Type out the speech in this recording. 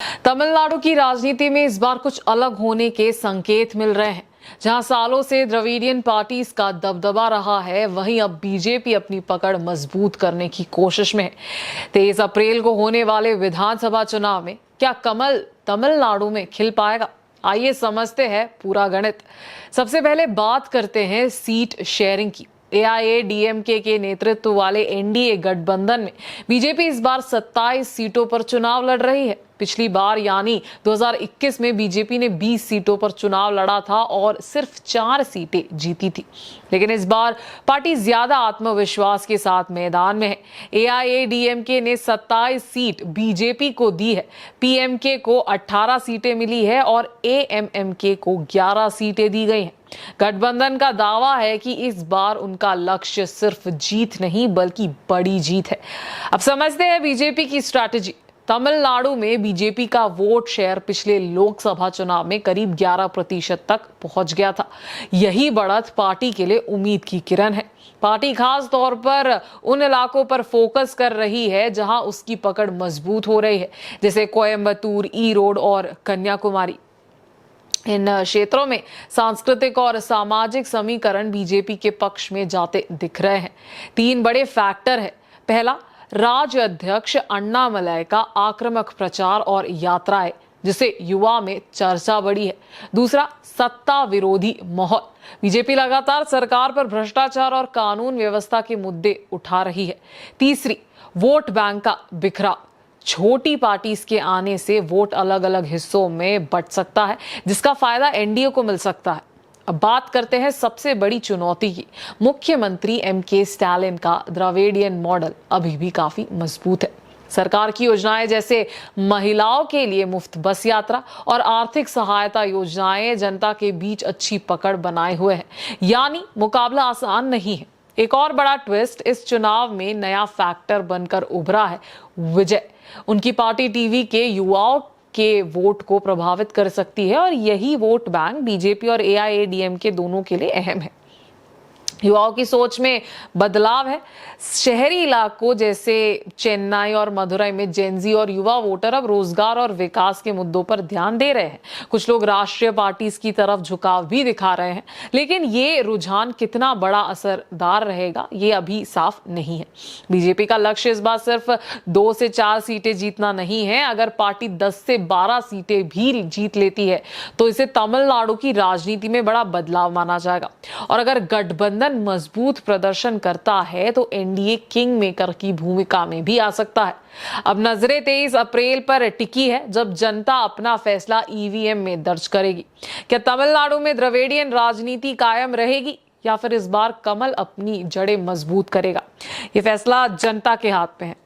तमिलनाडु की राजनीति में इस बार कुछ अलग होने के संकेत मिल रहे हैं। जहां सालों से द्रविडियन पार्टीज का दबदबा रहा है, वहीं अब बीजेपी अपनी पकड़ मजबूत करने की कोशिश में है। 23 अप्रैल को होने वाले विधानसभा चुनाव में क्या कमल तमिलनाडु में खिल पाएगा? आइए समझते हैं पूरा गणित। सबसे पहले बात करते हैं सीट शेयरिंग की। एआईएडीएमके के नेतृत्व वाले एनडीए गठबंधन में बीजेपी इस बार 27 सीटों पर चुनाव लड़ रही है। पिछली बार यानी 2021 में बीजेपी ने 20 सीटों पर चुनाव लड़ा था और सिर्फ 4 सीटें जीती थी। लेकिन इस बार पार्टी ज्यादा आत्मविश्वास के साथ मैदान में है। एआईएडीएमके ने 27 सीट बीजेपी को दी है, पीएमके को 18 सीटें मिली है और एएमएमके को 11 सीटें दी गई हैं। गठबंधन का दावा है कि इस बार उनका लक्ष्य सिर्फ जीत नहीं बल्कि बड़ी जीत है। अब समझते हैं बीजेपी की स्ट्रैटेजी। तमिलनाडु में बीजेपी का वोट शेयर पिछले लोकसभा चुनाव में करीब 11% तक पहुंच गया था। यही बढ़त पार्टी के लिए उम्मीद की किरण है। पार्टी खास तौर पर उन इलाकों पर फोकस कर रही है जहां उसकी पकड़ मजबूत हो रही है, जैसे कोयम्बतूर, ईरोड और कन्याकुमारी। इन क्षेत्रों में सांस्कृतिक और सामाजिक समीकरण बीजेपी के पक्ष में जाते दिख रहे हैं। 3 बड़े फैक्टर है। पहला, राज्य अध्यक्ष अन्नामलई का आक्रामक प्रचार और यात्राएं, जिसे युवा में चर्चा बढ़ी है। दूसरा, सत्ता विरोधी माहौल। बीजेपी लगातार सरकार पर भ्रष्टाचार और कानून व्यवस्था के मुद्दे उठा रही है। तीसरी, वोट बैंक का बिखराव। छोटी पार्टीज के आने से वोट अलग अलग हिस्सों में बंट सकता है, जिसका फायदा एनडीए को मिल सकता है। अब बात करते हैं सबसे बड़ी चुनौती की। मुख्यमंत्री एमके स्टालिन का द्रविडियन मॉडल अभी भी काफी मजबूत है। सरकार की योजनाएं जैसे महिलाओं के लिए मुफ्त बस यात्रा और आर्थिक सहायता योजनाएं जनता के बीच अच्छी पकड़ बनाए हुए हैं, यानी मुकाबला आसान नहीं है। एक और बड़ा ट्विस्ट इस चुनाव में नया फैक्टर बनकर उभरा है, विजय। उनकी पार्टी टीवी के युवाओं के वोट को प्रभावित कर सकती है और यही वोट बैंक बीजेपी और एआईएडीएमके दोनों के लिए अहम है। युवाओं की सोच में बदलाव है। शहरी इलाकों जैसे चेन्नई और मदुरई में जेनजी और युवा वोटर अब रोजगार और विकास के मुद्दों पर ध्यान दे रहे हैं। कुछ लोग राष्ट्रीय पार्टीज की तरफ झुकाव भी दिखा रहे हैं, लेकिन ये रुझान कितना बड़ा असरदार रहेगा ये अभी साफ नहीं है। बीजेपी का लक्ष्य इस बार सिर्फ 2 से 4 सीटें जीतना नहीं है। अगर पार्टी 10 से 12 सीटें भी जीत लेती है तो इसे तमिलनाडु की राजनीति में बड़ा बदलाव माना जाएगा। और अगर गठबंधन मजबूत प्रदर्शन करता है तो एनडीए किंग मेकर की भूमिका में भी आ सकता है। अब नजरें 23 अप्रैल पर टिकी है, जब जनता अपना फैसला ईवीएम में दर्ज करेगी। क्या तमिलनाडु में द्रविडियन राजनीति कायम रहेगी या फिर इस बार कमल अपनी जड़ें मजबूत करेगा? ये फैसला जनता के हाथ में है।